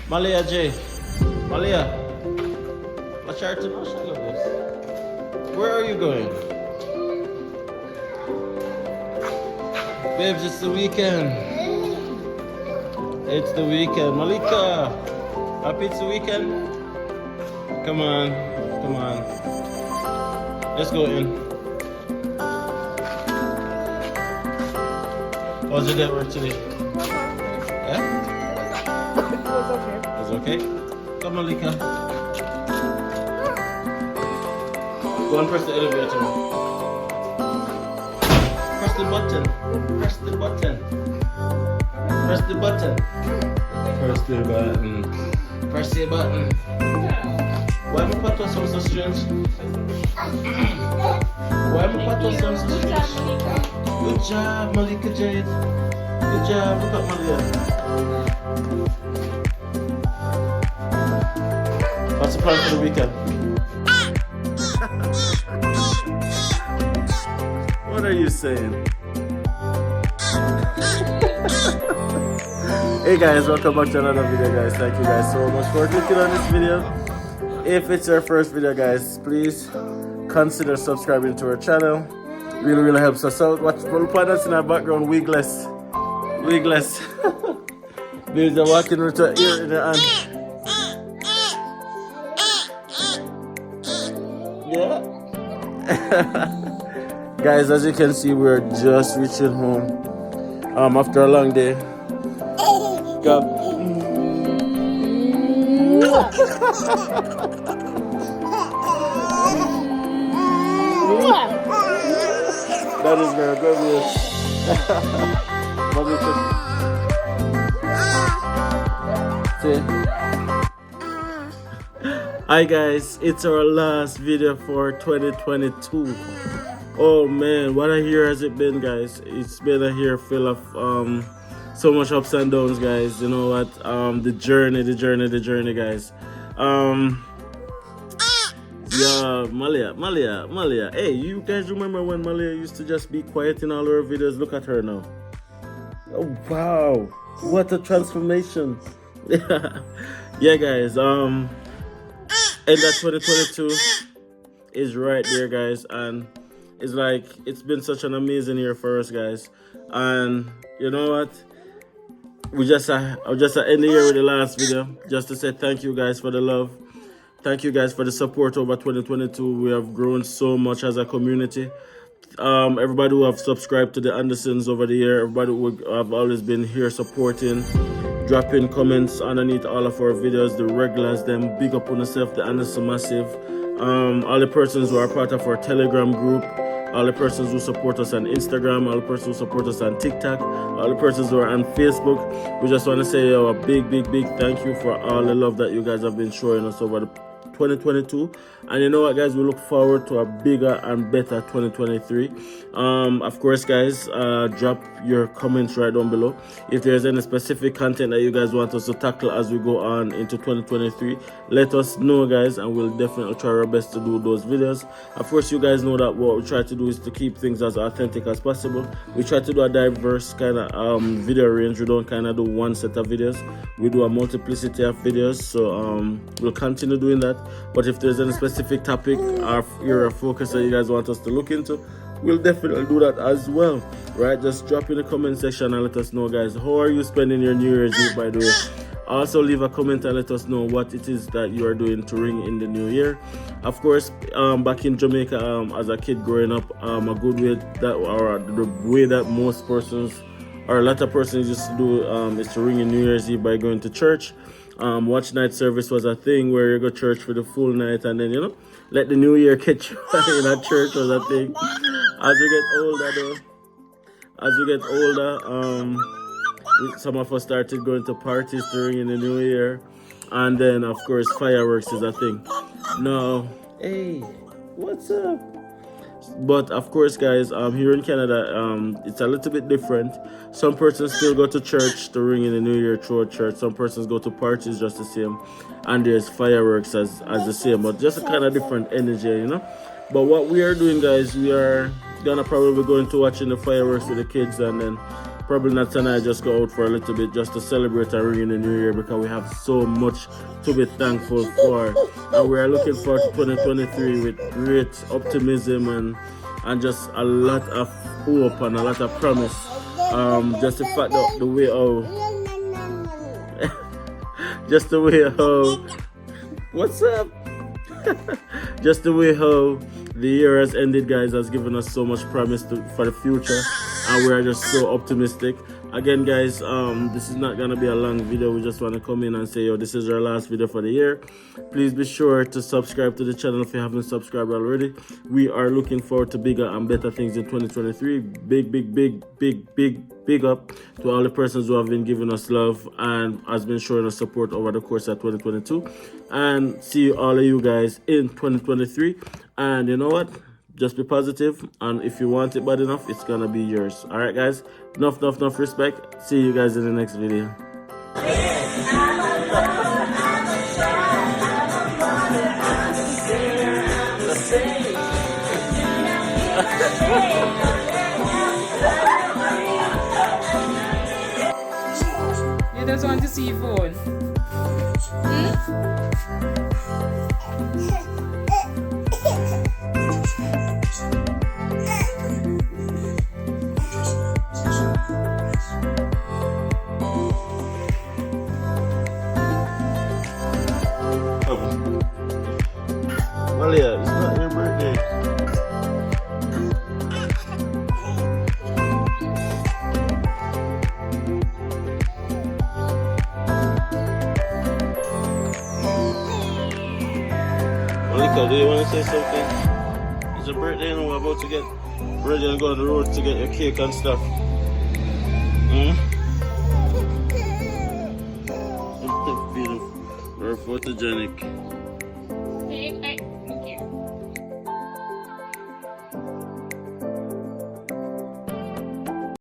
Malia J. Malia. Watch out to this. Where are you going? Babes, it's the weekend. It's the weekend. Malika. Happy it's the weekend? Come on. Come on. Let's go in. How's your day work today? Yeah? It was okay. It's okay? Come, Malika. Go and press the elevator. Press the button. Press the button. Press the button. Press the button. Press the button. Why my pato sound so strange? Why my pato sound so strange? Good job, Malika Jade. Good job. Look at Malia. What's the plan for the weekend? What are you saying? Hey guys, welcome back to another video, guys. Thank you guys so much for clicking on this video. If it's your first video, guys, please consider subscribing to our channel. Really helps us out. Watch us in our background, wigless. Wigless. Babies are walking with her ear in their hand. Yeah. Guys, as you can see, we're just reaching home after a long day. Go. That is very good. Hi guys, it's our last video for 2022. Oh man, what a year has it been, guys. It's been a year full of so much ups and downs, guys. You know what? The journey, guys. Yeah, Malia. Hey, you guys remember when Malia used to just be quiet in all our videos? Look at her now. Oh wow, what a transformation. Yeah, guys. And that 2022 is right there, guys, and it's like it's been such an amazing year for us, guys. And you know what? I'll just end the year with the last video just to say thank you guys for the love. Thank you guys for the support over 2022. We have grown so much as a community. Everybody who have subscribed to DiAndersons over the year, everybody who have always been here supporting, dropping comments underneath all of our videos, the regulars, them big up on yourself, DiAnderson massive. All the persons who are part of our Telegram group, all the persons who support us on Instagram, all the persons who support us on TikTok, all the persons who are on Facebook. We just want to say a big thank you for all the love that you guys have been showing us over the 2022. And you know what, guys, we look forward to a bigger and better 2023. Of course, guys, drop your comments right down below if there's any specific content that you guys want us to tackle as we go on into 2023. Let us know, guys, and we'll definitely try our best to do those videos. Of course, you guys know that what we try to do is to keep things as authentic as possible. We try to do a diverse kind of video range. We don't kind of do one set of videos. We do a multiplicity of videos, so we'll continue doing that. But if there's any specific topic or area of focus that you guys want us to look into, we'll definitely do that as well, right? Just drop in the comment section and let us know, guys. How are you spending your New Year's Eve, by the way? Also leave a comment and let us know what it is that you are doing to ring in the new year. Of course, back in Jamaica, as a kid growing up, a good way that, or the way that most persons or a lot of persons used to do is to ring in New Year's Eve by going to church. Watch night service was a thing where you go to church for the full night and then, you know, let the new year catch you in a church was a thing. As we get older, some of us started going to parties during in the new year, and then of course fireworks is a thing. Now, hey, what's up? But of course, guys, here in Canada, it's a little bit different. Some persons still go to church to ring in the new year through a church. Some persons go to parties just the same, and there's fireworks as the same, but just a kind of different energy, you know. But what we are doing, guys, we are gonna probably go into watching the fireworks with the kids, and then probably Nats and I just go out for a little bit just to celebrate and ring in the new year because we have so much to be thankful for. And we are looking forward to 2023 with great optimism and just a lot of hope and a lot of promise. Just the fact that the way just the way how what's up? Just the way how the year has ended, guys, has given us so much promise for the future, and we are just so optimistic. Again, guys, this is not gonna be a long video. We just want to come in and say, yo, this is our last video for the year. Please be sure to subscribe to the channel if you haven't subscribed already. We are looking forward to bigger and better things in 2023. Big up to all the persons who have been giving us love and has been showing us support over the course of 2022. And see all of you guys in 2023. And you know what? Just be positive, and if you want it bad enough, it's gonna be yours. Alright, guys? Enough respect. See you guys in the next video. You just want to see your phone? Malia, it's not your birthday. Malika, do you want to say something? It's your birthday and we're about to get ready and go on the road to get your cake and stuff. Beautiful. Very photogenic. Cake